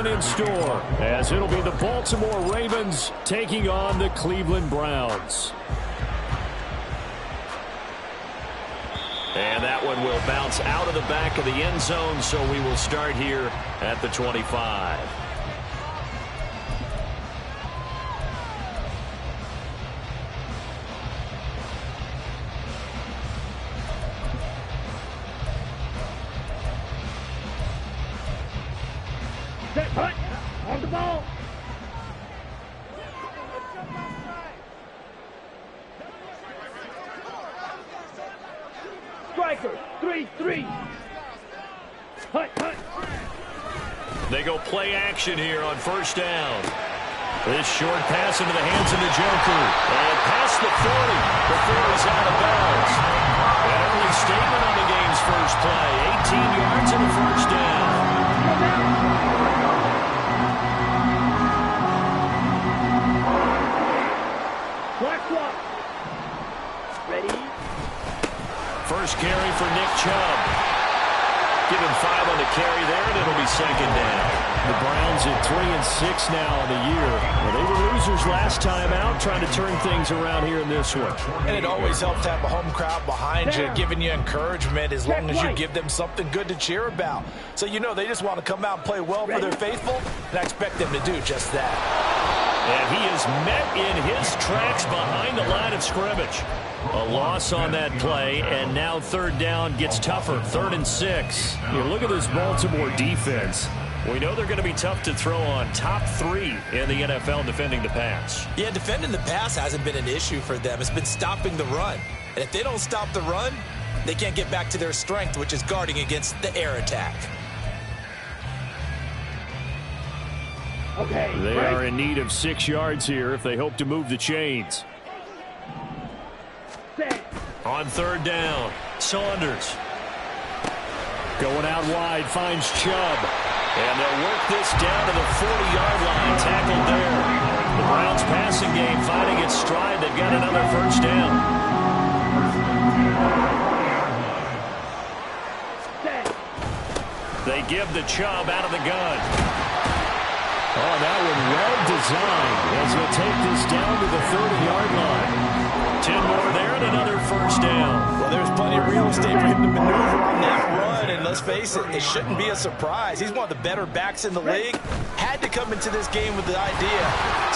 one in store, as it'll be the Baltimore Ravens taking on the Cleveland Browns. And that one will bounce out of the back of the end zone, so we will start here at the 25. Set, hut, on the ball. Striker, 3-3. Hut, hut. They go play action here on first down. This short pass into the hands of the Joker. And past the 40 before he's out of bounds. An early statement on the game's first play. 18 yards and a first down. Clock. Ready? First carry for Nick Chubb. Give him 5 on the carry there, and it'll be second down. The Browns at 3-6 now on the year. Well, they were losers last time out, trying to turn things around here in this one. And it always helps to have a home crowd behind you, giving you encouragement as long as you give them something good to cheer about. So you know they just want to come out and play well for their faithful, and I expect them to do just that. And he is met in his tracks behind the line of scrimmage. A loss on that play, and now third down gets tougher. 3rd and 6. You look at this Baltimore defense. We know they're going to be tough to throw on. Top 3 in the NFL defending the pass. Yeah, defending the pass hasn't been an issue for them. It's been stopping the run. And if they don't stop the run, they can't get back to their strength, which is guarding against the air attack. Okay. They are in need of 6 yards here if they hope to move the chains. On third down, Saunders. Going out wide, finds Chubb. And they'll work this down to the 40-yard line, tackled there. The Browns passing game finding its stride. They've got another first down. They give the Chubb out of the gun. Oh, that one well designed as he'll take this down to the 30-yard line. 10 more there and another first down. Well, there's plenty of real estate for him to maneuver on that run, and let's face it, it shouldn't be a surprise. He's one of the better backs in the league. Had to come into this game with the idea,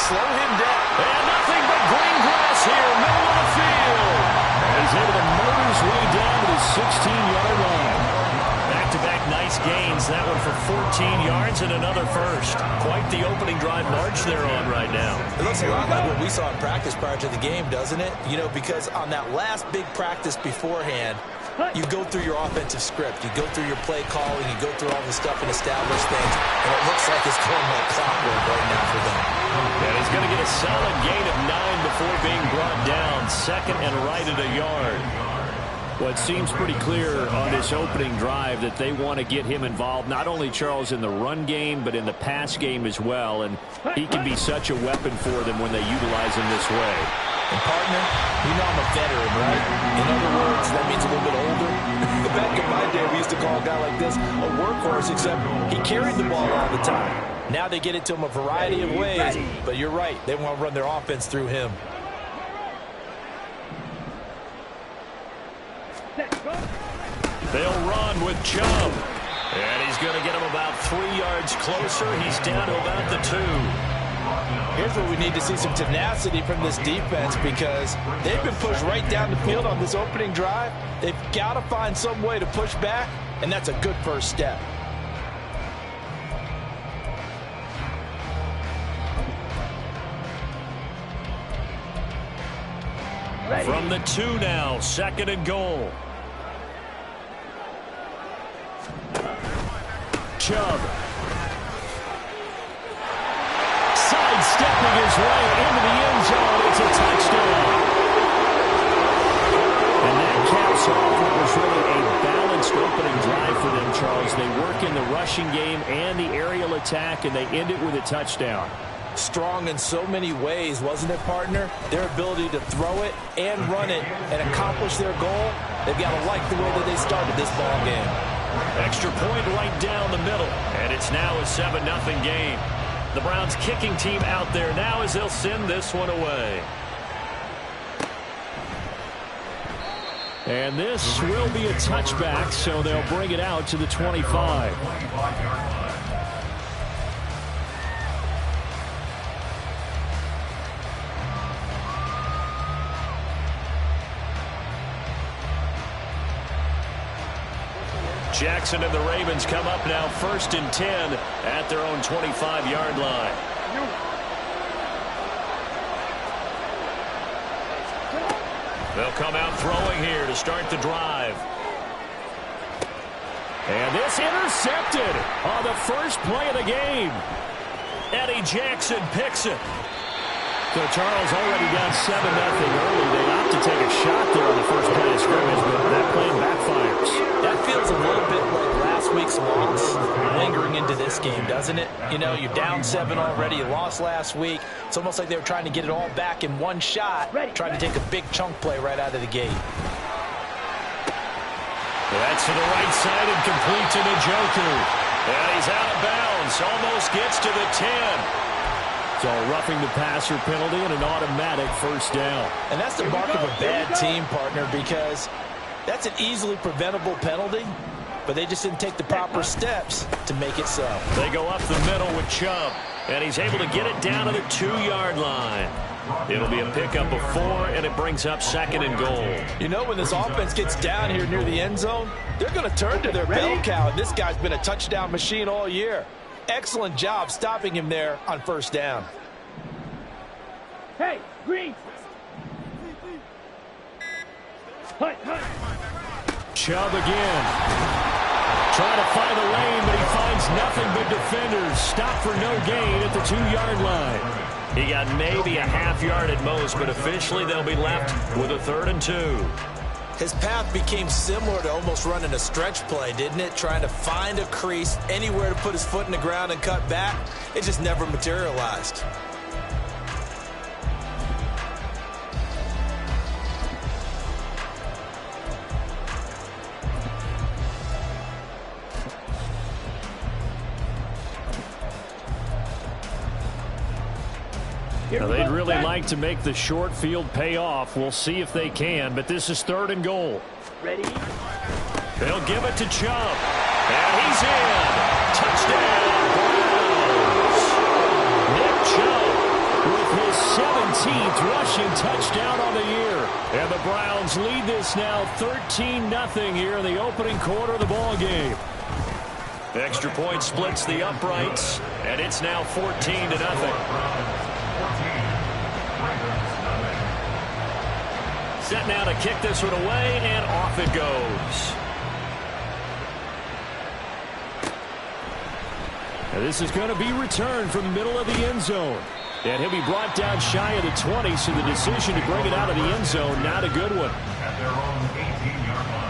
slow him down. And nothing but green grass here, middle of the field. And he's able to motor his way down to the 16-yard line. Back-to-back nice gains. That one for 14 yards and another first. Quite the opening drive march they're on right now. It looks a lot like what we saw in practice prior to the game, doesn't it? You know, because on that last big practice beforehand, you go through your offensive script. You go through your play calling. You go through all the stuff and establish things. And it looks like it's going like clockwork right now for them. And he's going to get a solid gain of 9 before being brought down. Second and right at a yard. Well, it seems pretty clear on this opening drive that they want to get him involved, not only, Charles, in the run game, but in the pass game as well. And he can be such a weapon for them when they utilize him this way. And, partner, you know I'm a veteran, right? In other words, that means a little bit older. Back in my day, we used to call a guy like this a workhorse, except he carried the ball all the time. Now they get it to him a variety of ways. But you're right. They want to run their offense through him. They'll run with Chubb. And he's going to get him about 3 yards closer. He's down to about the 2. Here's where we need to see some tenacity from this defense, because they've been pushed right down the field on this opening drive. They've got to find some way to push back, and that's a good first step. Ready. From the 2 now, 2nd and goal. Chubb. Sidestepping his way into the end zone. It's a touchdown. And that caps off what was really a balanced opening drive for them, Charles. They work in the rushing game and the aerial attack, and they end it with a touchdown. Strong in so many ways, wasn't it, partner? Their ability to throw it and run it and accomplish their goal, they've got to like the way that they started this ball game. Extra point right down the middle. And it's now a 7-0 game. The Browns kicking team out there now as they'll send this one away. And this will be a touchback, so they'll bring it out to the 25. Jackson and the Ravens come up now 1st and 10 at their own 25-yard line. They'll come out throwing here to start the drive. And this intercepted on the first play of the game. Eddie Jackson picks it. So Charles already down 7-0 early. They opt to take a shot there on the first play of scrimmage, but that plan backfires. That feels a little bit like last week's loss lingering into this game, doesn't it? You know, you're down 7 already. You lost last week. It's almost like they were trying to get it all back in one shot, trying to take a big chunk play right out of the gate. That's to the right side and complete to Njoku. And he's out of bounds. Almost gets to the 10. So roughing the passer penalty and an automatic first down. And that's the mark of a bad team, partner, because that's an easily preventable penalty, but they just didn't take the proper steps to make it so. They go up the middle with Chubb, and he's able to get it down to the 2-yard line. It'll be a pickup of 4, and it brings up 2nd and goal. You know, when this offense gets down here near the end zone, they're going to turn to their bell cow, and this guy's been a touchdown machine all year. Excellent job stopping him there on first down. Hey, Green. Hut. Chubb again. Trying to find a lane, but he finds nothing but defenders. Stop for no gain at the 2-yard line. He got maybe a half yard at most, but officially they'll be left with a 3rd and 2. His path became similar to almost running a stretch play, didn't it? Trying to find a crease, anywhere to put his foot in the ground and cut back. It just never materialized. Now, they'd really like to make the short field pay off. We'll see if they can, but this is 3rd and goal. Ready? They'll give it to Chubb. And he's in. Touchdown, Browns. Nick Chubb with his 17th rushing touchdown on the year. And the Browns lead this now 13-0 here in the opening quarter of the ball game. Extra point splits the uprights, and it's now 14-0. Set now to kick this one away, and off it goes. Now this is going to be returned from the middle of the end zone. And he'll be brought down shy of the 20, so the decision to bring it out of the end zone, not a good one. At their own 18-yard line.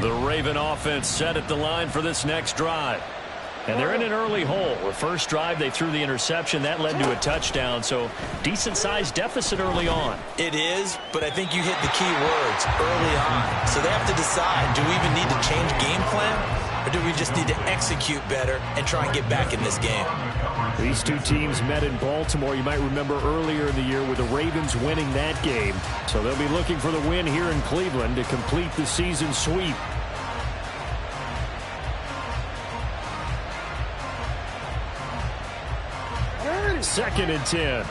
The Raven offense set at the line for this next drive. And they're in an early hole. The first drive, they threw the interception. That led to a touchdown, so decent-sized deficit early on. It is, but I think you hit the key words early on. So they have to decide, do we even need to change game plan, or do we just need to execute better and try and get back in this game? These two teams met in Baltimore. You might remember earlier in the year with the Ravens winning that game. So they'll be looking for the win here in Cleveland to complete the season sweep. Second and 10.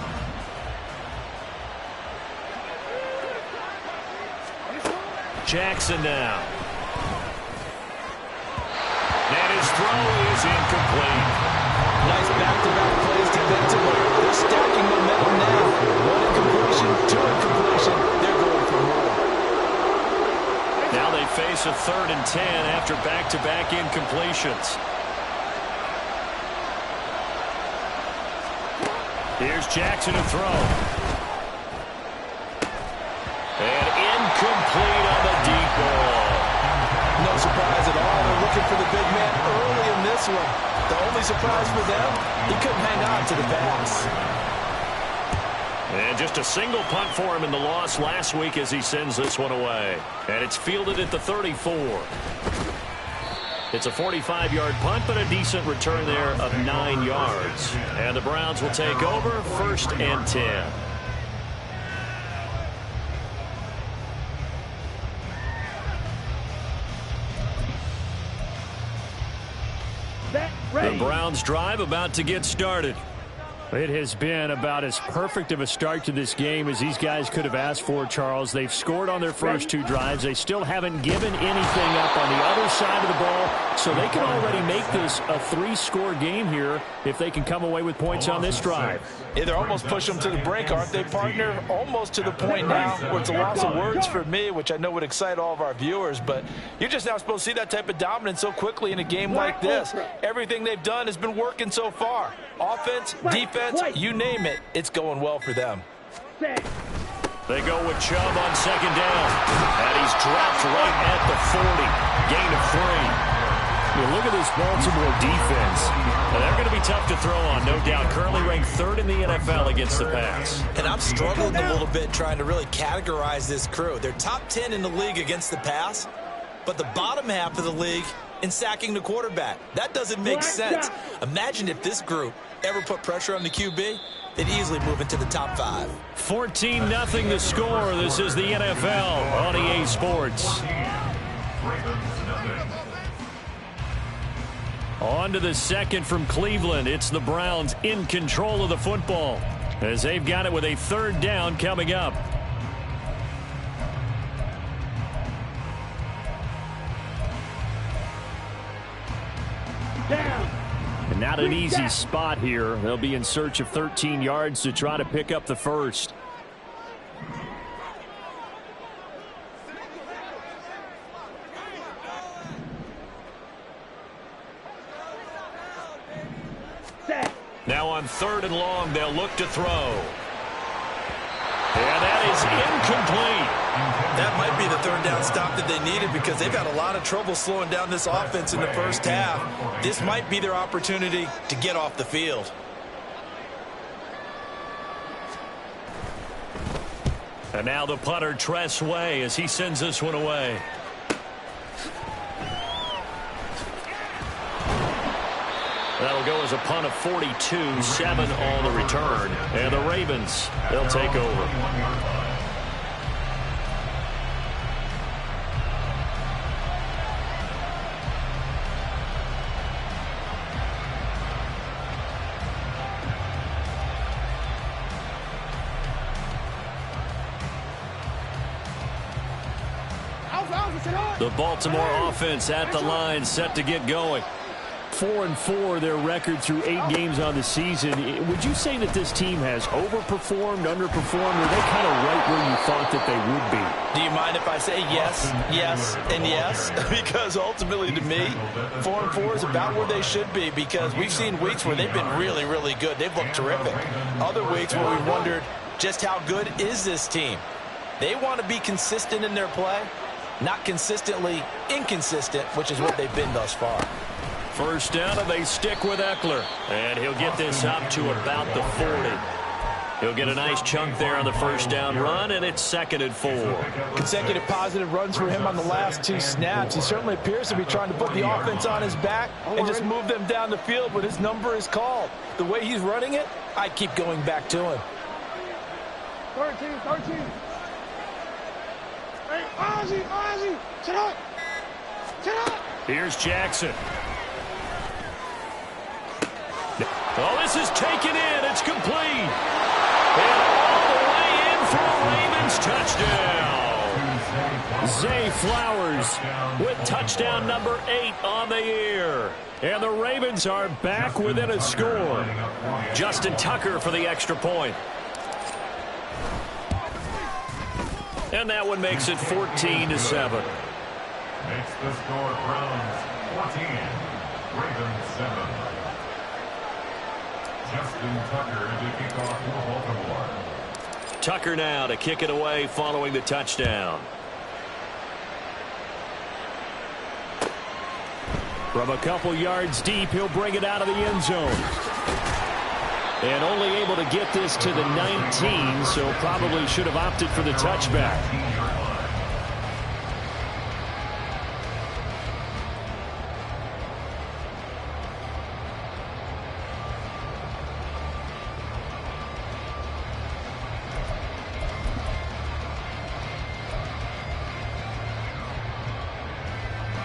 Jackson now. And his throw is incomplete. Nice back-to-back plays defensively. They're stacking momentum now. One incompletion, two incompletion. They're going for more. Now they face a 3rd and 10 after back-to-back incompletions. Here's Jackson to throw. And incomplete on the deep ball. No surprise at all. They're looking for the big man early in this one. The only surprise for them, he couldn't hang on to the pass. And just a single punt for him in the loss last week as he sends this one away. And it's fielded at the 34. It's a 45-yard punt, but a decent return there of 9 yards. And the Browns will take over 1st and 10. The Browns drive about to get started. It has been about as perfect of a start to this game as these guys could have asked for, Charles. They've scored on their first 2 drives. They still haven't given anything up on the other side of the ball, so they can already make this a 3-score game here if they can come away with points on this drive. Yeah, they're almost pushing them to the brink, aren't they, partner? Almost to the point now where it's a loss of words for me, which I know would excite all of our viewers, but you're just not supposed to see that type of dominance so quickly in a game like this. Everything they've done has been working so far. Offense, defense, you name it, it's going well for them. They go with Chubb on 2nd down, and he's dropped right at the 40. Gain of 3. Look at this Baltimore defense. They're going to be tough to throw on, no doubt. Currently ranked 3rd in the NFL against the pass. And I'm struggling a little bit trying to really categorize this crew. They're top 10 in the league against the pass, but the bottom half of the league in sacking the quarterback. That doesn't make sense. Imagine if this group ever put pressure on the QB, they'd easily move into the top 5. 14-0 the score. This is the NFL on EA Sports. On to the second from Cleveland. It's the Browns in control of the football as they've got it with a 3rd down coming up. And not an easy spot here. They'll be in search of 13 yards to try to pick up the first. Now on 3rd and long, they'll look to throw. And that is incomplete. That might be the 3rd down stop that they needed because they've had a lot of trouble slowing down this offense in the first half. This might be their opportunity to get off the field. And now the punter, Tress Way, as he sends this one away. That'll go as a punt of 42, 7 on the return. And the Ravens, they'll take over. The Baltimore offense at the line, set to get going. 4-4 their record through 8 games on the season. Would you say that this team has overperformed, underperformed, or are they kind of right where you thought that they would be? Do you mind if I say yes, yes, and yes? Because ultimately to me, 4-4 is about where they should be because we've seen weeks where they've been really, really good. They've looked terrific. Other weeks where we wondered just how good is this team. They want to be consistent in their play, not consistently inconsistent, which is what they've been thus far. First down, and they stick with Eckler. And he'll get this up to about the 40. He'll get a nice chunk there on the first down run, and it's 2nd and 4. Consecutive positive runs for him on the last 2 snaps. He certainly appears to be trying to put the offense on his back and just move them down the field when his number is called. The way he's running it, I keep going back to him. 13. Hey, Ozzie, sit up. Here's Jackson. Oh, this is taken in. It's complete. And all the way in for a Ravens touchdown. Zay Flowers with touchdown number 8 on the year. And the Ravens are back within a score. Justin Tucker for the extra point. And that one makes it 14-7. Makes the score Browns 14, Ravens 7. Justin Tucker to kick off for Baltimore. Tucker now to kick it away following the touchdown. From a couple yards deep, he'll bring it out of the end zone. And only able to get this to the 19, so probably should have opted for the touchback.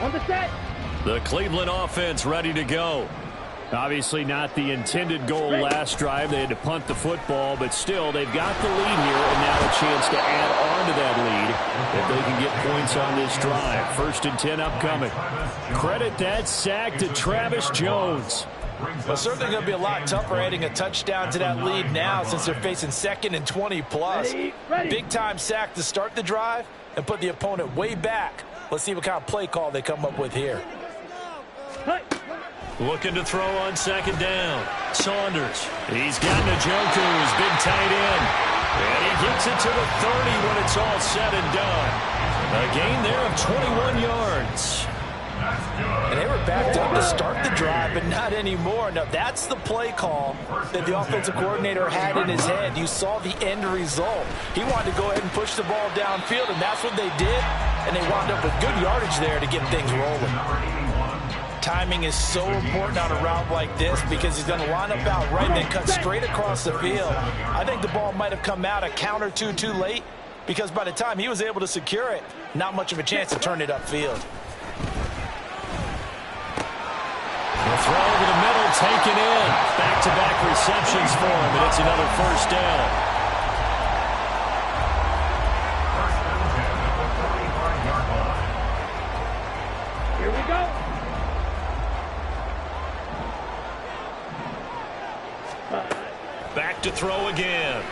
On the set. The Cleveland offense ready to go. Obviously not the intended goal last drive. They had to punt the football, but still they've got the lead here and now a chance to add on to that lead if they can get points on this drive. 1st and 10 upcoming. Credit that sack to Travis Jones. Well, certainly going to be a lot tougher adding a touchdown to that lead now since they're facing 2nd and 20 plus. Big time sack to start the drive and put the opponent way back. Let's see what kind of play call they come up with here. Looking to throw on 2nd down. Saunders. He's got Njoku, his big tight end. And he gets it to the 30 when it's all said and done. A gain there of 21 yards. And they were backed up to start the drive, but not anymore. Now, that's the play call that the offensive coordinator had in his head. You saw the end result. He wanted to go ahead and push the ball downfield, and that's what they did. And they wound up with good yardage there to get things rolling. Timing is so important on a route like this because he's going to line up out right and then cut straight across the field. I think the ball might have come out a count or two too late because by the time he was able to secure it, not much of a chance to turn it upfield. The throw over the middle, taken in. Back-to-back receptions for him, and it's another 1st down. Here we go. Back to throw again.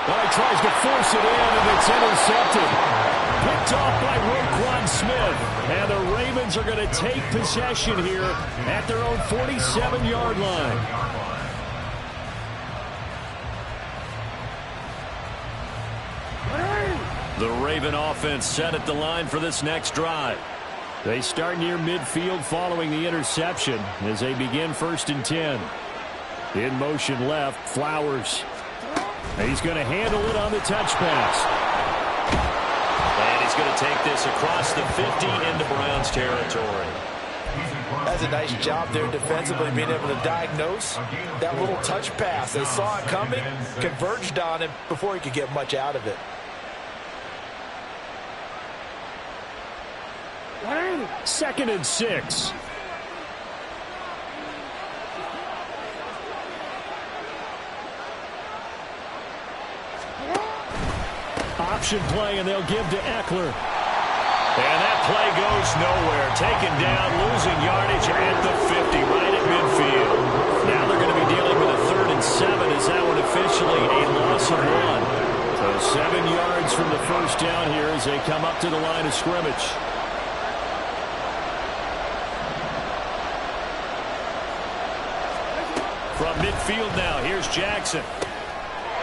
Well, he tries to force it in, and it's intercepted. Picked off by Roquan Smith. And the Ravens are going to take possession here at their own 47-yard line. The Raven offense set at the line for this next drive. They start near midfield following the interception as they begin 1st and 10. In motion left, Flowers. He's going to handle it on the touch pass. And he's going to take this across the 50 into Browns territory. That's a nice job there defensively, being able to diagnose that little touch pass. They saw it coming, converged on it before he could get much out of it. Second and 6. Option play, and they'll give to Eckler. And that play goes nowhere. Taken down, losing yardage at the 50, right at midfield. Now they're going to be dealing with a 3rd and 7. Is that one officially a loss of 1? So 7 yards from the 1st down here as they come up to the line of scrimmage. From midfield now, here's Jackson.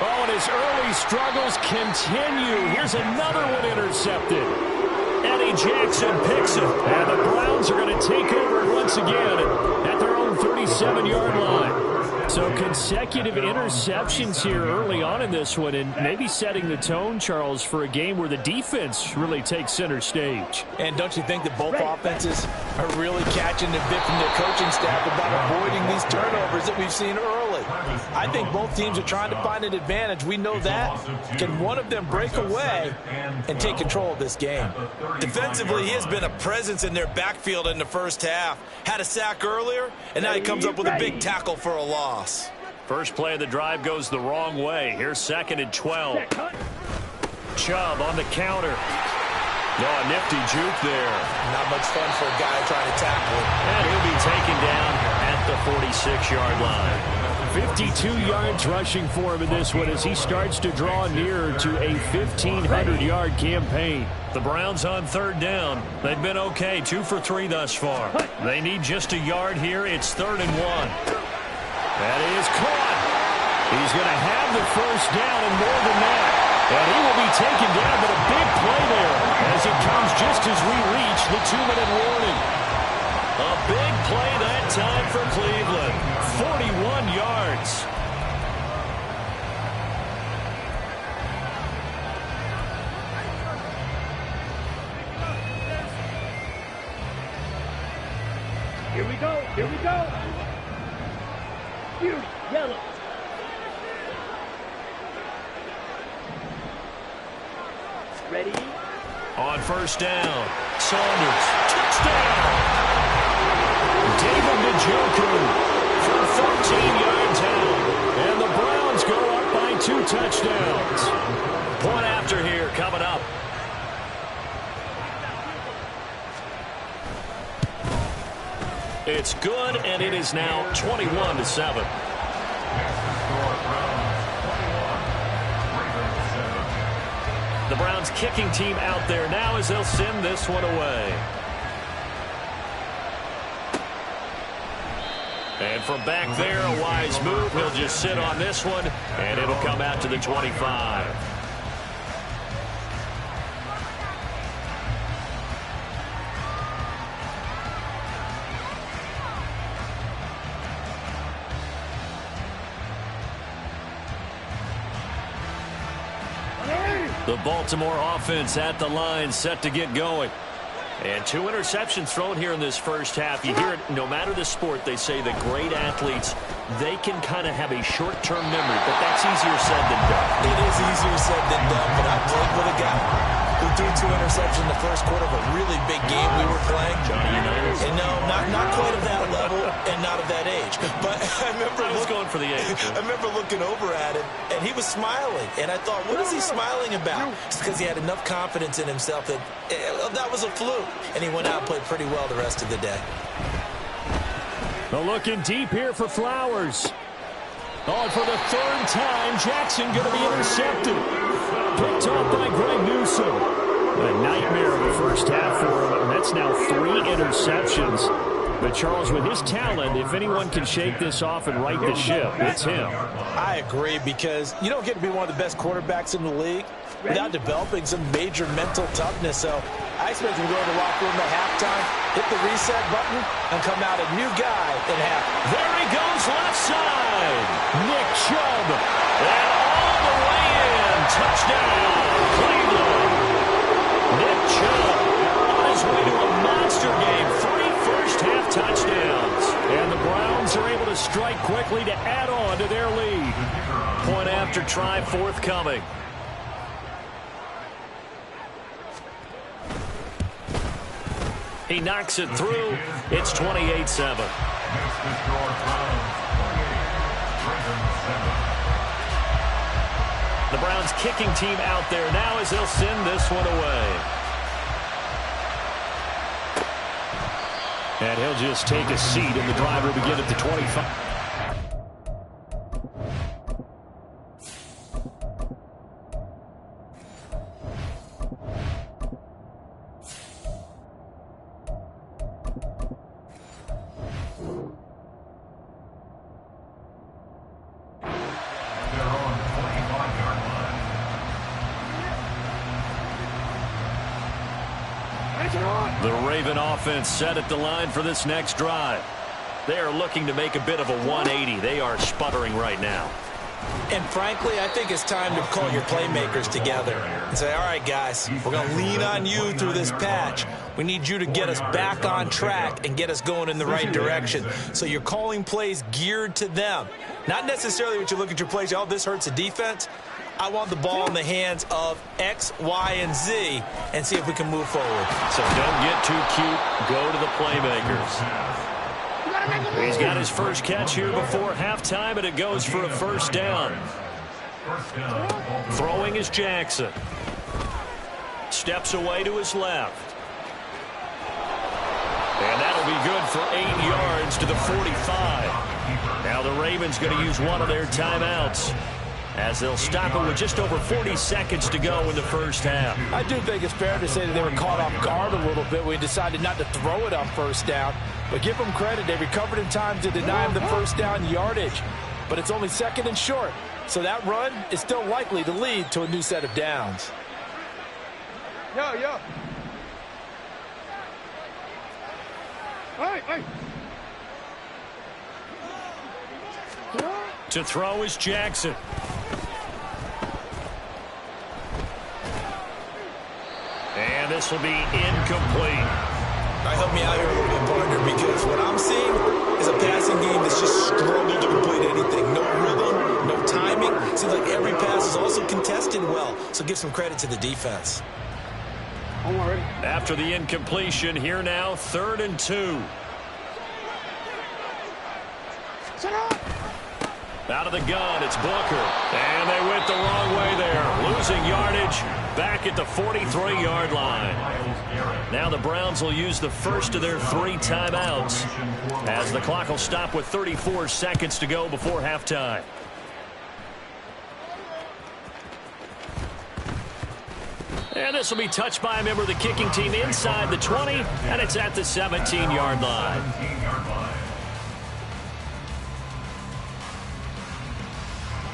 Oh, and his early struggles continue. Here's another one intercepted. Eddie Jackson picks it. And the Browns are going to take over once again at their own 37-yard line. So consecutive interceptions here early on in this one, and maybe setting the tone, Charles, for a game where the defense really takes center stage. And don't you think that both offenses are really catching the bit from their coaching staff about avoiding these turnovers that we've seen early? I think both teams are trying to find an advantage. We know that. Can one of them break away and take control of this game? Defensively, he has been a presence in their backfield in the 1st half. Had a sack earlier, and now he comes up with a big tackle for a loss. First play of the drive goes the wrong way. Here's 2nd and 12. Chubb on the counter. No, a nifty juke there. Not much fun for a guy trying to tackle it. And he'll be taken down at the 46-yard line. 52 yards rushing for him in this one as he starts to draw nearer to a 1,500-yard campaign. The Browns on 3rd down. They've been okay, 2 for 3 thus far. They need just a yard here. It's 3rd and 1. That is caught. He's going to have the 1st down and more than that. And he will be taken down, but a big play there as it comes just as we reach the 2-minute warning. A big play that time for Cleveland. 41 yards. Here we go. Here we go. Huge yellow. Ready? On first down, Saunders, touchdown! David Njoku for 13 yards out. And the Browns go up by 2 touchdowns. Point after here coming up. It's good, and it is now 21-7. The Browns kicking team out there now as they'll send this one away. And from back there, a wise move. He'll just sit on this one, and it'll come out to the 25. The Baltimore offense at the line, set to get going. And 2 interceptions thrown here in this first half. You hear it, no matter the sport, they say that great athletes, they can kind of have a short-term memory, but that's easier said than done. It is easier said than done, but I played with a guy who threw 2 interceptions in the first quarter of a really big game we were playing. Johnny Unitas. And no, not quite of that level and not of that age. But I remember going for the age. I remember looking over at him, and he was smiling. And I thought, what is he smiling about? It's because he had enough confidence in himself that that was a fluke. And he went out and played pretty well the rest of the day. Looking deep here for Flowers. Oh, for the 3rd time, Jackson going to be intercepted. Picked off by Greg Newsome. A nightmare of the first half for him, and that's now 3 interceptions. But Charles, with his talent, if anyone can shake this off and right the ship, it's him. I agree, because you don't get to be one of the best quarterbacks in the league without developing some major mental toughness. So I expect him to go to the locker room at halftime, hit the reset button, and come out a new guy in half. There he goes left side. Nick Chubb. And all the way in. Touchdown, Cleveland. Nick Chubb on his way to a monster game. 3 first-half touchdowns. And the Browns are able to strike quickly to add on to their lead. Point after try forthcoming. He knocks it through. It's 28-7. The Browns kicking team out there now as they'll send this one away. And he'll just take a seat, and the drive will begin at the 25. The Raven offense set at the line for this next drive. They are looking to make a bit of a 180. They are sputtering right now. And frankly, I think it's time to call your playmakers together and say, all right, guys, we're going to lean on you through this patch. We need you to get us back on track and get us going in the right direction. So you're calling plays geared to them. Not necessarily what you look at your plays, oh, this hurts the defense. I want the ball in the hands of X, Y, and Z and see if we can move forward. So don't get too cute. Go to the playmakers. He's got his first catch here before halftime, and it goes for a first down. Throwing is Jackson. Steps away to his left. And that'll be good for 8 yards to the 45. Now the Ravens going to use one of their timeouts, as they'll stop it with just over 40 seconds to go in the first half. I do think it's fair to say that they were caught off guard a little bit when we decided not to throw it on first down. But give them credit. They recovered in time to deny him the first down yardage. But it's only 2nd and short. So that run is still likely to lead to a new set of downs. Yo. To throw is Jackson. And this will be incomplete. All right, help me out here a little bit, partner, because what I'm seeing is a passing game that's just struggled to complete anything. No rhythm, no timing. Seems like every pass is also contested well, so give some credit to the defense. After the incompletion, here now, 3rd and 2. Out of the gun, it's Booker. And they went the wrong way there. Losing yardage back at the 43-yard line. Now the Browns will use the first of their 3 timeouts as the clock will stop with 34 seconds to go before halftime. And this will be touched by a member of the kicking team inside the 20, and it's at the 17-yard line.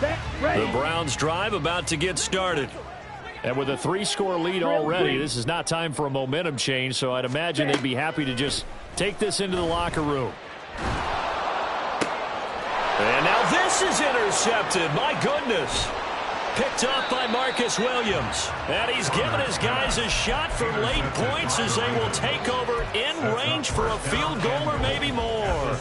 The Browns drive about to get started. And with a 3-score lead already, this is not time for a momentum change, so I'd imagine they'd be happy to just take this into the locker room. And now this is intercepted. My goodness. Picked up by Marcus Williams. And he's given his guys a shot for late points as they will take over in range for a field goal or maybe more.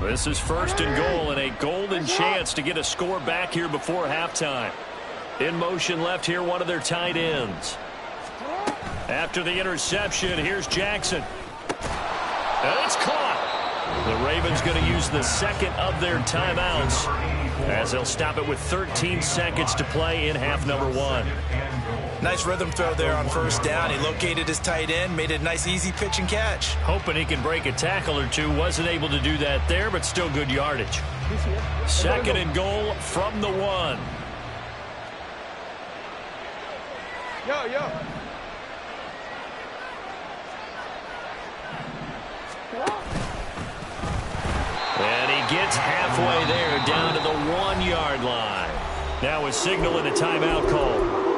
This is 1st and goal and a golden chance to get a score back here before halftime. In motion left here, one of their tight ends. After the interception, here's Jackson. And it's caught. The Ravens going to use the second of their timeouts as they'll stop it with 13 seconds to play in half number 1. Nice rhythm throw there on 1st down. He located his tight end, made it a nice easy pitch and catch. Hoping he can break a tackle or two. Wasn't able to do that there, but still good yardage. 2nd and goal from the 1. And he gets halfway there down to the 1-yard line. Now a signal and a timeout call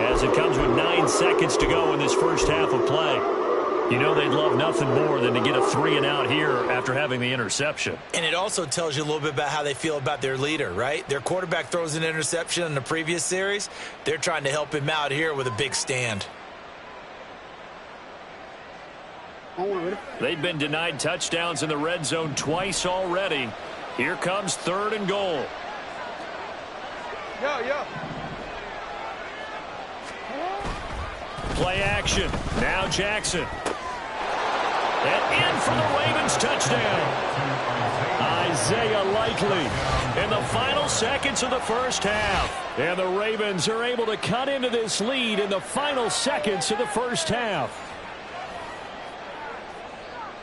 as it comes with 9 seconds to go in this first half of play. You know they'd love nothing more than to get a 3-and-out here after having the interception. And it also tells you a little bit about how they feel about their leader, right? Their quarterback throws an interception in the previous series. They're trying to help him out here with a big stand. They've been denied touchdowns in the red zone twice already. Here comes 3rd and goal. Play action. Now Jackson. And in for the Ravens touchdown. Isaiah Likely in the final seconds of the first half. And the Ravens are able to cut into this lead in the final seconds of the first half.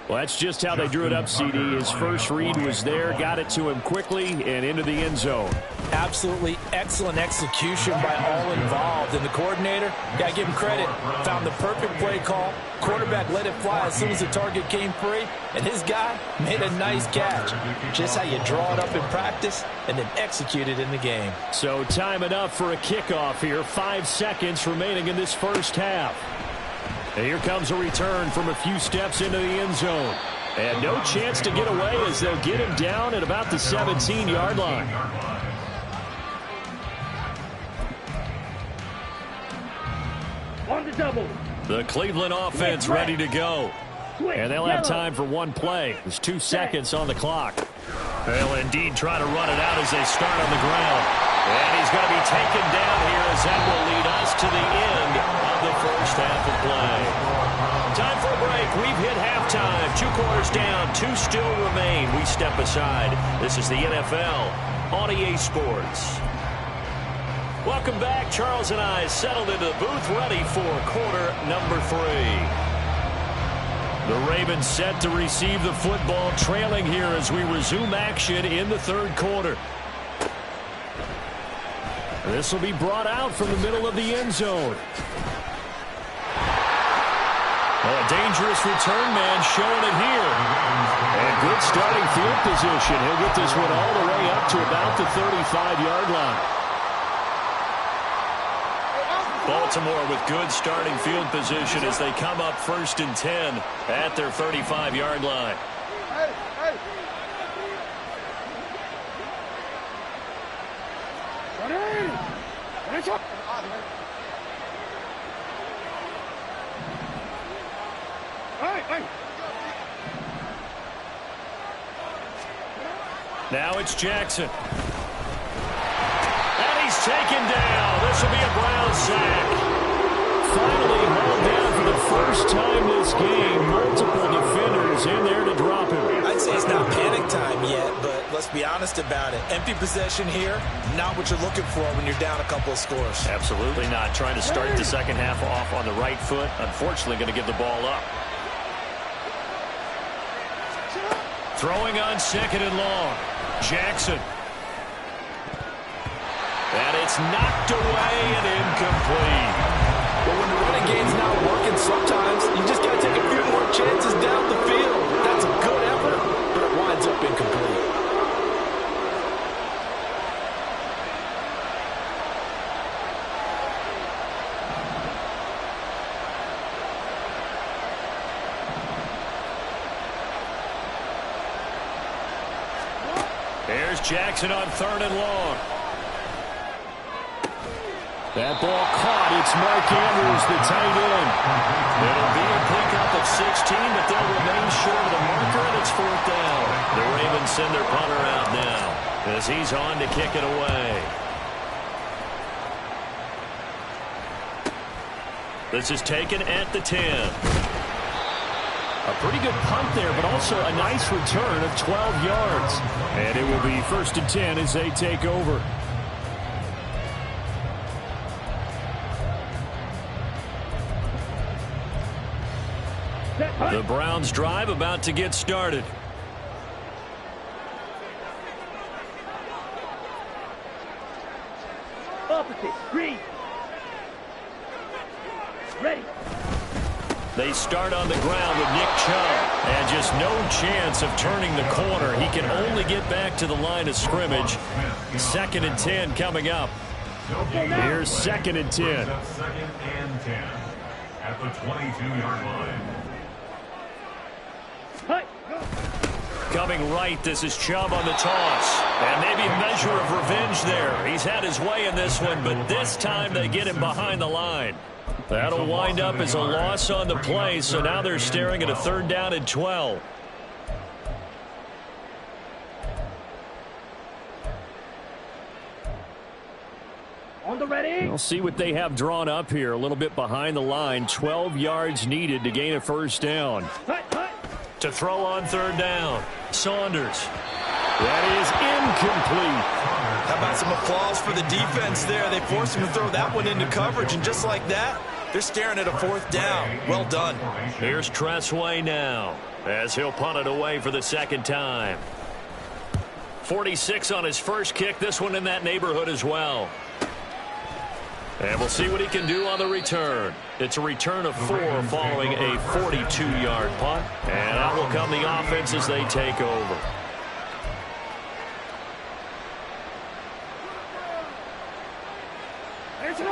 Well, that's just how they drew it up, CD. His first read was there, got it to him quickly, and into the end zone. Absolutely excellent execution by all involved. And the coordinator, got to give him credit, found the perfect play call. Quarterback let it fly as soon as the target came free, and his guy made a nice catch. Just how you draw it up in practice and then execute it in the game. So time enough for a kickoff here. 5 seconds remaining in this first half. And here comes a return from a few steps into the end zone. And no chance to get away as they'll get him down at about the 17-yard line. On the double. The Cleveland offense ready to go. And they'll have time for one play. There's 2 seconds on the clock. They'll indeed try to run it out as they start on the ground. And he's going to be taken down here as that will lead us to the end of the first half of play. Time for a break. We've hit halftime. 2 quarters down. 2 still remain. We step aside. This is the NFL on EA Sports. Welcome back. Charles and I settled into the booth ready for quarter number 3. The Ravens set to receive the football, trailing here as we resume action in the 3rd quarter. This will be brought out from the middle of the end zone. A dangerous return man showing it here. And good starting field position. He'll get this one all the way up to about the 35-yard line. Baltimore with good starting field position as they come up 1st and 10 at their 35-yard line. Now it's Jackson. And he's taken down. This will be a Brown sack. Finally hauled down for the first time this game. Multiple defenders in there to drop him. I'd say it's not panic time yet, but let's be honest about it. Empty possession here, not what you're looking for when you're down a couple of scores. Absolutely not. Trying to start the second half off on the right foot. Unfortunately, going to give the ball up. Throwing on 2nd and long. Jackson. And it's knocked away and incomplete. But when the running game's not working, sometimes you just got to take a few more chances down the field. That's a good effort, but it winds up incomplete. Here's Jackson on 3rd and long. That ball caught. It's Mark Andrews, the tight end. It'll be a pickup of 16, but they'll remain short of the marker, and it's 4th down. The Ravens send their punter out now as he's on to kick it away. This is taken at the 10. A pretty good punt there, but also a nice return of 12 yards. And it will be 1st and 10 as they take over. The Browns drive about to get started. Opposite. Green. Ready. They start on the ground with Nick Chubb. And just no chance of turning the corner. He can only get back to the line of scrimmage. 2nd and 10 coming up. Here's 2nd and 10. 2nd and 10 at the 22-yard line. Coming right, this is Chubb on the toss. And maybe a measure of revenge there. He's had his way in this one, but this time they get him behind the line. That'll wind up as a loss on the play, so now they're staring at a 3rd down and 12. On the ready. We'll see what they have drawn up here. A little bit behind the line. 12 yards needed to gain a 1st down. To throw on 3rd down. Saunders. That is incomplete. How about some applause for the defense there? They forced him to throw that one into coverage, and just like that, they're staring at a 4th down. Well done. Here's Tressway now as he'll punt it away for the 2nd time. 46 on his first kick. This one in that neighborhood as well. And we'll see what he can do on the return. It's a return of 4 following a 42-yard punt. And out will come the offense as they take over.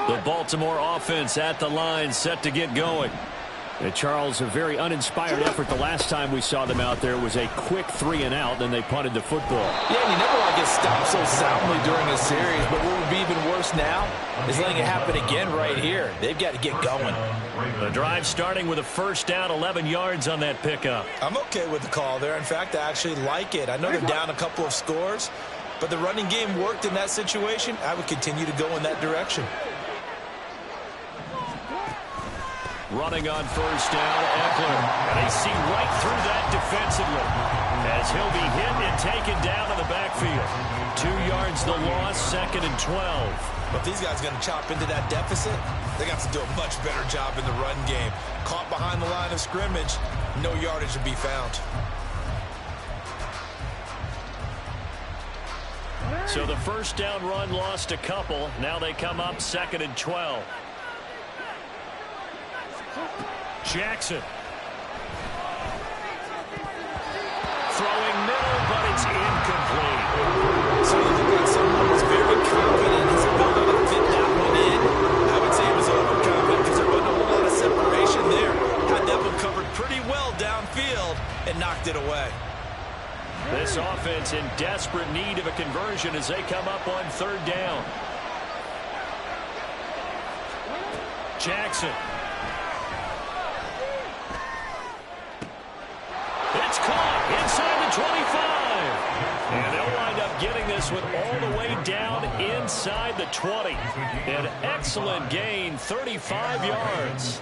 The Baltimore offense at the line, set to get going. And Charles, a very uninspired effort the last time we saw them out there was a quick 3-and-out, then they punted the football. Yeah, and you never want to get stopped so soundly during a series, but what would be even worse now is letting it happen again right here. They've got to get going. The drive starting with a 1st down, 11 yards on that pickup. I'm okay with the call there. In fact, I actually like it. I know they're down a couple of scores, but the running game worked in that situation. I would continue to go in that direction. Running on 1st down, Eckler. And they see right through that defensively as he'll be hit and taken down in the backfield. 2 yards the loss, 2nd and 12. But these guys are going to chop into that deficit. They got to do a much better job in the run game. Caught behind the line of scrimmage, no yardage to be found. So the 1st down run lost a couple. Now they come up 2nd and 12. Jackson Throwing middle, but it's incomplete. So you look at someone who's very confident in his ability to fit that one in. I would say he was overconfident because there wasn't a whole lot of separation there. Had that one covered pretty well downfield and knocked it away. This offense in desperate need of a conversion as they come up on third down. Jackson. It's caught inside the 25. And they'll wind up getting this one all the way down inside the 20. An excellent gain, 35 yards.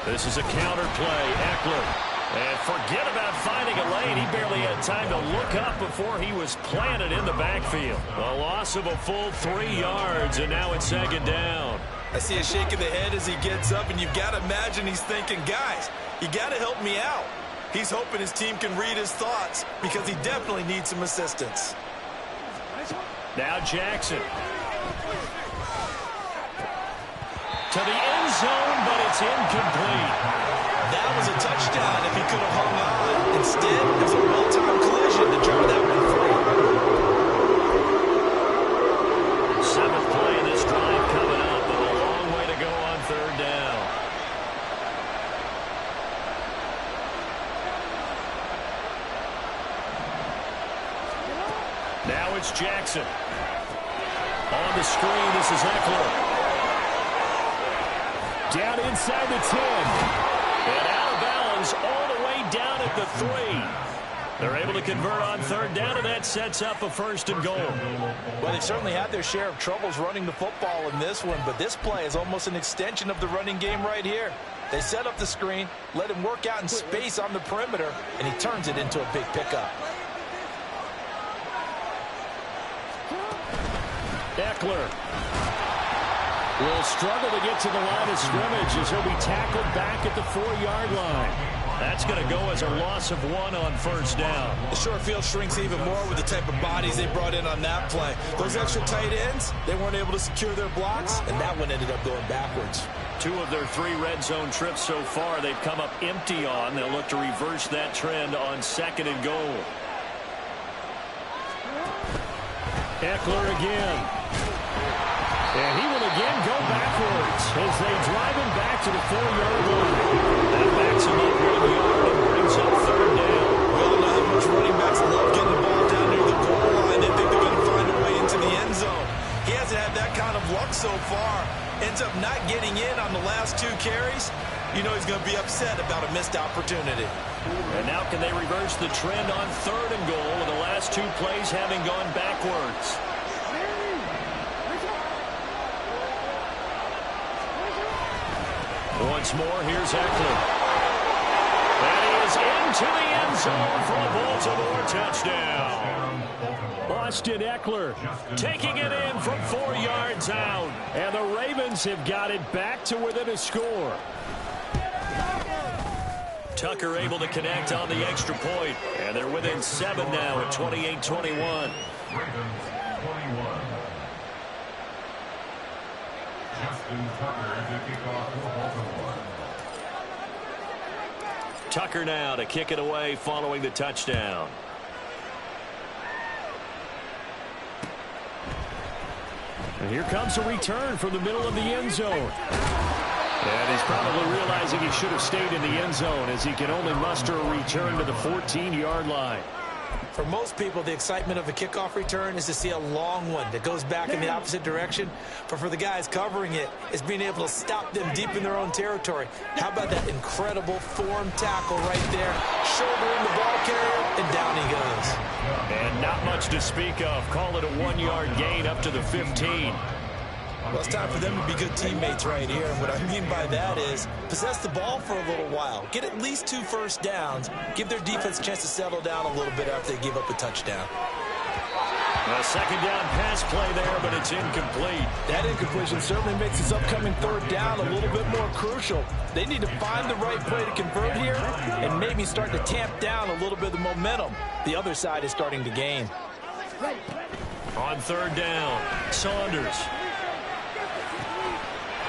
This is a counter play. Eckler. And forget about finding a lane. He barely had time to look up before he was planted in the backfield. A loss of a full 3 yards, and now it's second down. I see a shake of the head as he gets up, and you've got to imagine he's thinking, guys, you got to help me out. He's hoping his team can read his thoughts because he definitely needs some assistance. Now Jackson. To the end zone, but it's incomplete. That was a touchdown if he could have hung on. Instead, it was a well-timed collision to jar that one free. 7th play in this drive coming up, but a long way to go on third down. Now it's Jackson. On the screen, this is Eckler. Down inside the 10. And out of bounds all the way down at the 3. They're able to convert on third down, and that sets up a 1st and goal. Well, they've certainly had their share of troubles running the football in this one, but this play is almost an extension of the running game right here. They set up the screen, let him work out in space on the perimeter, and he turns it into a big pickup. Eckler will struggle to get to the line of scrimmage as he'll be tackled back at the 4-yard line. That's going to go as a loss of 1 on first down. The short field shrinks even more with the type of bodies they brought in on that play. Those extra tight ends, they weren't able to secure their blocks, and that one ended up going backwards. 2 of their 3 red zone trips so far they've come up empty on. They'll look to reverse that trend on 2nd and goal. Eckler again. And he will again go backwards as they drive him back to the 4-yard line. That backs him up 1 yard and brings up third down. We all know how much running backs love getting the ball down near the goal line. They think they're going to find a way into the end zone. He hasn't had that kind of luck so far. Ends up not getting in on the last 2 carries. You know he's going to be upset about a missed opportunity. And now can they reverse the trend on 3rd and goal with the last 2 plays having gone backwards? Once more, here's Eckler. And he is into the end zone for a Baltimore touchdown. Austin Eckler taking it in from 4 yards out. And the Ravens have got it back to within a score. Tucker able to connect on the extra point. And they're within 7 now at 28-21. Tucker now to kick it away following the touchdown. And here comes a return from the middle of the end zone. And he's probably realizing he should have stayed in the end zone as he can only muster a return to the 14-yard line. For most people, the excitement of a kickoff return is to see a long one that goes back in the opposite direction. But for the guys covering it, it's being able to stop them deep in their own territory. How about that incredible form tackle right there? Shouldering the ball carrier, and down he goes. And not much to speak of. Call it a 1-yard gain up to the 15. Well, it's time for them to be good teammates right here. And what I mean by that is possess the ball for a little while. Get at least 2 first downs. Give their defense a chance to settle down a little bit after they give up a touchdown. A second down pass play there, but it's incomplete. That incompletion certainly makes this upcoming third down a little bit more crucial. They need to find the right play to convert here and maybe start to tamp down a little bit of the momentum the other side is starting to gain. On third down, Saunders.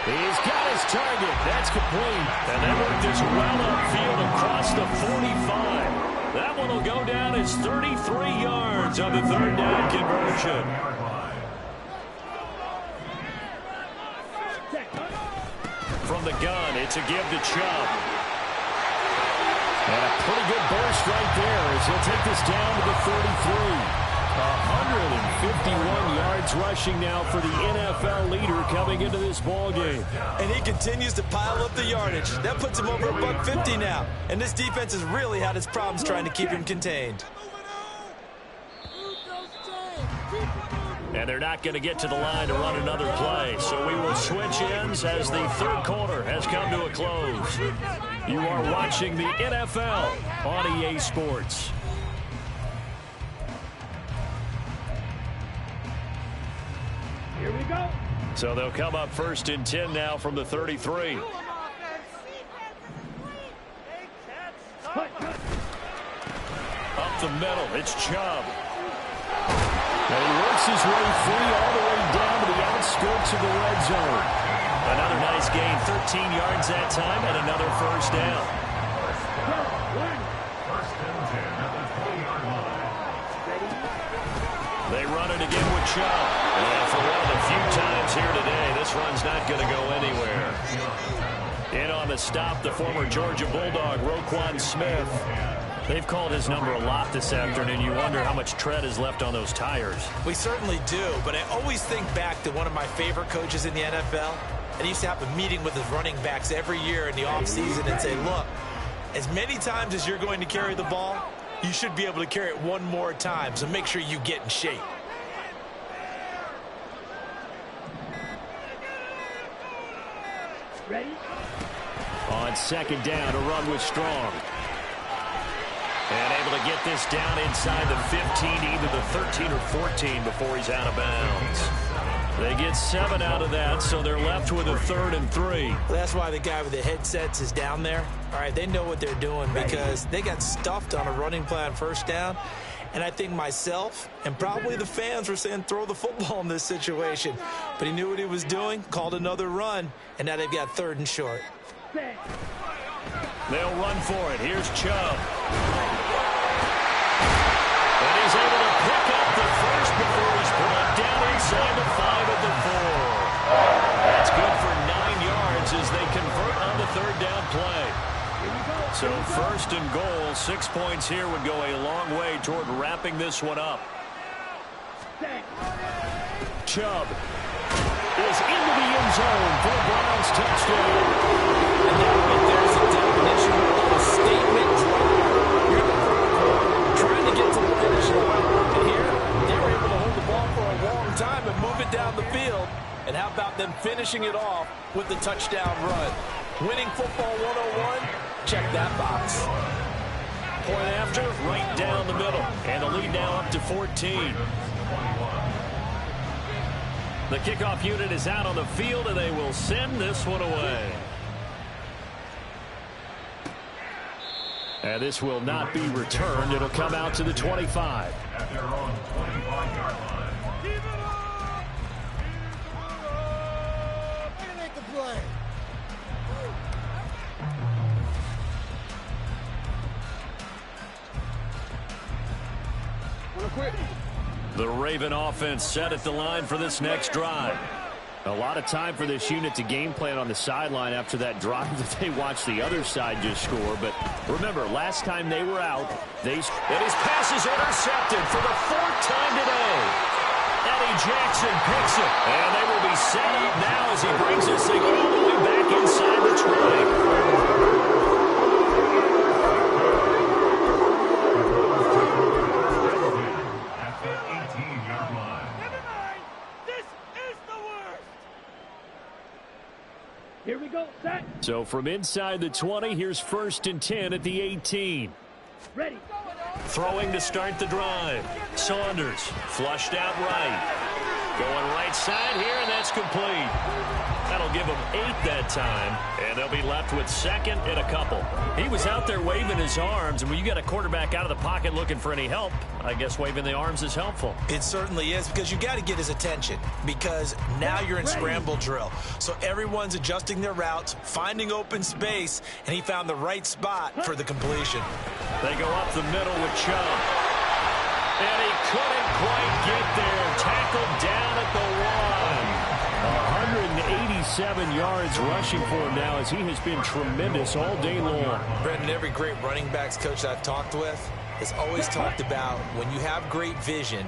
He's got his target. That's complete. And they work this well upfield across the 45. That one will go down as 33 yards on the third down conversion. From the gun, it's a give to Chubb. And a pretty good burst right there as he'll take this down to the 33. 151 yards rushing now for the NFL leader coming into this ball game. And he continues to pile up the yardage. That puts him over $150 now. And this defense has really had its problems trying to keep him contained. And they're not going to get to the line to run another play. So we will switch ends as the third quarter has come to a close. You are watching the NFL on EA Sports. Here we go. So they'll come up first and 10 now from the 33. Up the middle, it's Chubb. And he works his way free all the way down to the outskirts of the red zone. Another nice gain, 13 yards that time, and another first down. First and 10 at the 20-yard line. They run it again with Chubb. And for one of the few times here today, this run's not going to go anywhere. In on the stop, the former Georgia Bulldog, Roquan Smith. They've called his number a lot this afternoon. You wonder how much tread is left on those tires. We certainly do, but I always think back to one of my favorite coaches in the NFL. And he used to have a meeting with his running backs every year in the offseason and say, look, as many times as you're going to carry the ball, you should be able to carry it one more time, so make sure you get in shape. Ready? On second down, a run with Strong. And able to get this down inside the 15, either the 13 or 14 before he's out of bounds. They get 7 out of that, so they're left with a 3rd and 3. Well, that's why the guy with the headsets is down there. All right, they know what they're doing because they got stuffed on a running play on first down. And I think myself and probably the fans were saying throw the football in this situation. But he knew what he was doing, called another run, and now they've got 3rd and short. They'll run for it. Here's Chubb. And he's able to pick up the first before he's brought down inside the 5 at the 4. That's good for 9 yards as they convert on the 3rd down play. So 1st and goal, 6 points here would go a long way toward wrapping this one up. Chubb is into the end zone for the Browns touchdown. And now right there's a definition of a statement drive. You're the third, trying to get to the finish line. And here, they were able to hold the ball for a long time and move it down the field. And how about them finishing it off with the touchdown run? Winning football 101, check that box. Point after, right down the middle. And the lead now up to 14. The kickoff unit is out on the field, and they will send this one away. And this will not be returned. It'll come out to the 25. At their own 25-yard line. Make the play. The Raven offense set at the line for this next drive. A lot of time for this unit to game plan on the sideline after that drive that they watched the other side just score. But remember, last time they were out, and his pass is intercepted for the 4th time today. Eddie Jackson picks it, and they will be set up now as he brings this thing all the way back inside the 20. Here we go, set. So from inside the 20, here's 1st and 10 at the 18. Ready. Throwing to start the drive. Saunders flushed out right. Going right side here, and that's complete. That'll give them 8 that time, and they'll be left with second and a couple. He was out there waving his arms, and when you got a quarterback out of the pocket looking for any help, I guess waving the arms is helpful. It certainly is, because you got to get his attention, because now you're in scramble drill. So everyone's adjusting their routes, finding open space, and he found the right spot for the completion. They go up the middle with Chubb. And he couldn't quite get there. Tackled down at the 1. 187 yards rushing for him now, as he has been tremendous all day long. Brendan, every great running backs coach I've talked with has always talked about when you have great vision,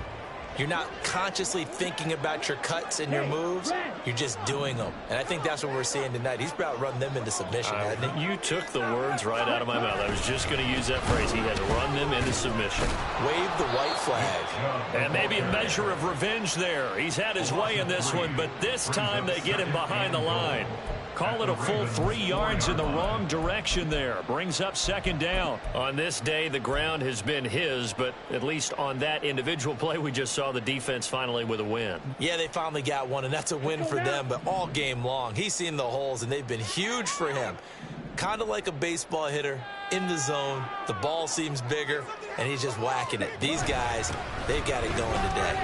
you're not consciously thinking about your cuts and your moves. You're just doing them. And I think that's what we're seeing tonight. He's about to run them into submission, hasn't he? You took the words right out of my mouth. I was just going to use that phrase. He has run them into submission. Wave the white flag. And maybe a measure of revenge there. He's had his way in this one, but this time they get him behind the line. Call it a full 3 yards in the wrong direction there. Brings up second down. On this day, the ground has been his, but at least on that individual play, we just saw the defense finally with a win. Yeah, they finally got one, and that's a win for them, but all game long, he's seen the holes, and they've been huge for him. Kind of like a baseball hitter in the zone. The ball seems bigger, and he's just whacking it. These guys, they've got it going today.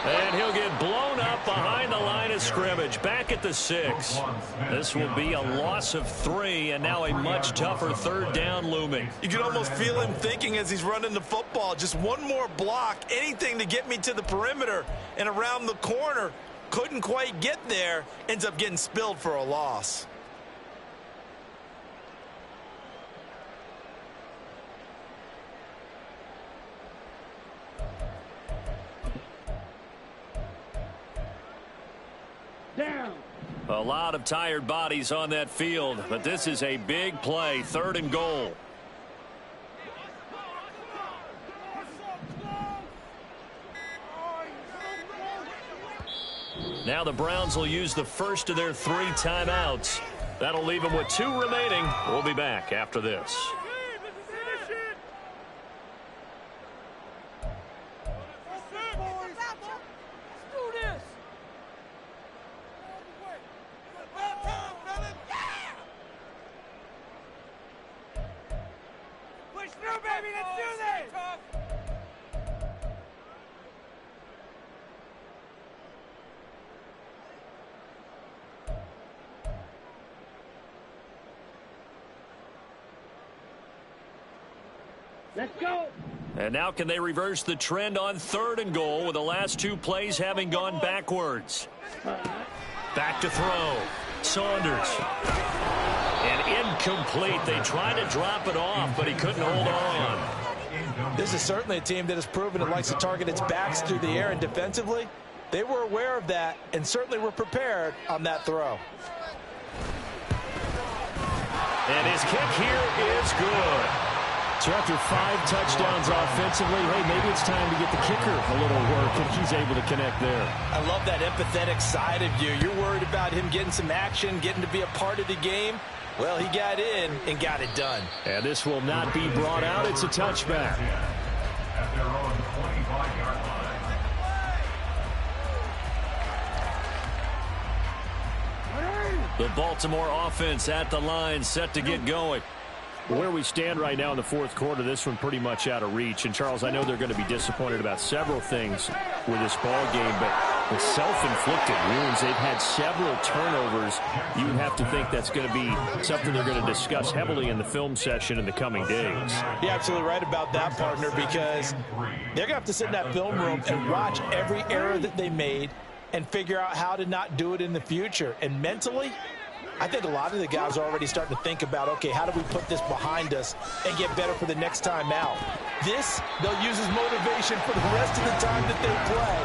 And he'll get blown up behind the line of scrimmage, back at the 6. This will be a loss of 3, and now a much tougher third down looming. You can almost feel him thinking as he's running the football, just one more block, anything to get me to the perimeter and around the corner. Couldn't quite get there, ends up getting spilled for a loss. Down. A lot of tired bodies on that field, but this is a big play, 3rd and goal. Now the Browns will use the first of their 3 timeouts. That'll leave them with 2 remaining. We'll be back after this. Let's go. And now can they reverse the trend on 3rd and goal with the last 2 plays having gone backwards? Back to throw. Saunders. And incomplete. They tried to drop it off, but he couldn't hold on. This is certainly a team that has proven it likes to target its backs through the air, and defensively, they were aware of that and certainly were prepared on that throw. And his kick here is good. So after 5 touchdowns offensively, hey, maybe it's time to get the kicker a little work, and he's able to connect there. I love that empathetic side of you. You're worried about him getting some action, getting to be a part of the game. Well, he got in and got it done. And this will not be brought out. It's a touchback. At their own 25-yard line. The Baltimore offense at the line, set to get going. Where we stand right now in the 4th quarter, this one pretty much out of reach. And, Charles, I know they're going to be disappointed about several things with this ball game, but the self-inflicted wounds, they've had several turnovers. You would have to think that's going to be something they're going to discuss heavily in the film session in the coming days. You're absolutely right about that, partner, because they're going to have to sit in that film room and watch every error that they made and figure out how to not do it in the future. And mentally, I think a lot of the guys are already starting to think about, okay, how do we put this behind us and get better for the next time out? This, they'll use as motivation for the rest of the time that they play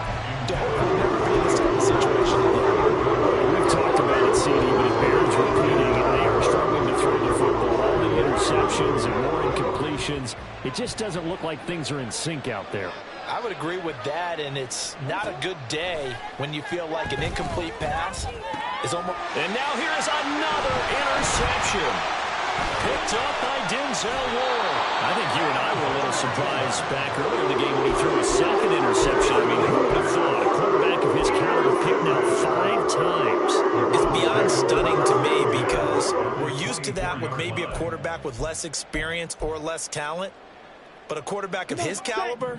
to hopefully never be in this type of situation again. We've talked about it, CD, but it bears repeating. They are struggling to throw the football. All the interceptions and more incompletions. It just doesn't look like things are in sync out there. I would agree with that, and it's not a good day when you feel like an incomplete pass is almost... And now here's another interception. Picked up by Denzel Ward. I think you and I were a little surprised back earlier in the game when he threw a second interception. I mean, who would have thought with less experience or less talent. But a quarterback of his caliber,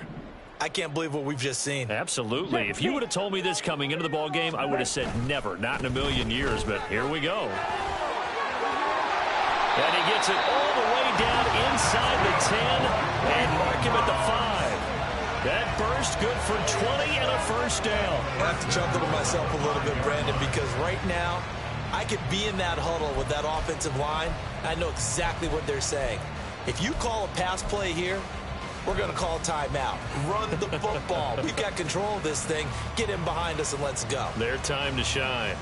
I can't believe what we've just seen. Absolutely. If you would have told me this coming into the ball game, I would have said never, not in a million years, but here we go. And he gets it all the way down inside the 10 and mark him at the 5. That burst good for 20 and a first down. I have to chuckle to myself a little bit, Brandon, because right now I could be in that huddle with that offensive line. I know exactly what they're saying. If you call a pass play here, we're going to call timeout. Run the football. We've got control of this thing. Get him behind us and let's go. Their time to shine.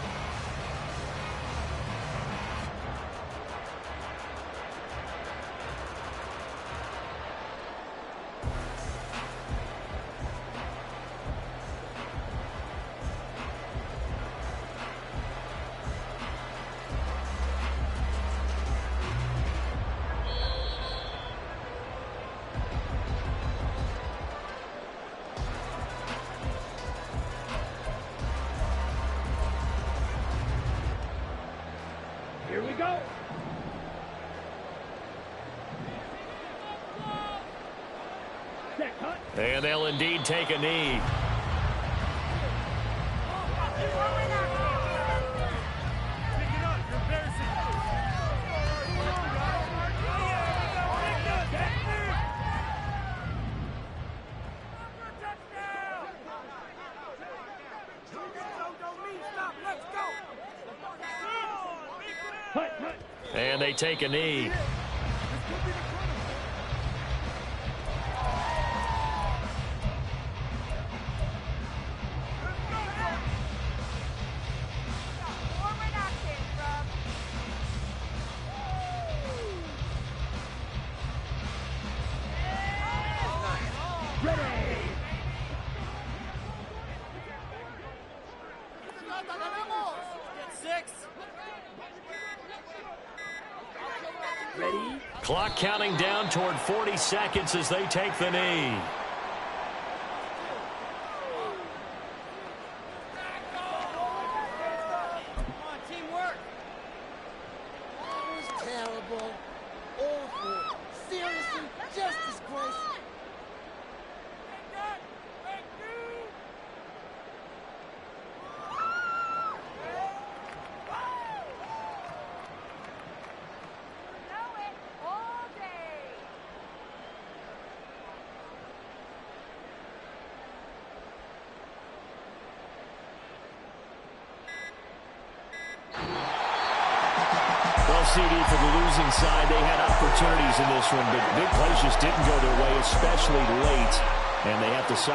Here we go. Set cut. And they'll indeed take a knee. And they take a knee. Ready? Clock counting down toward 40 seconds as they take the knee. Terrible, awful, seriously, just disgraceful. CD for the losing side. They had opportunities in this one, but big plays just didn't go their way, especially late, and they have to suffer.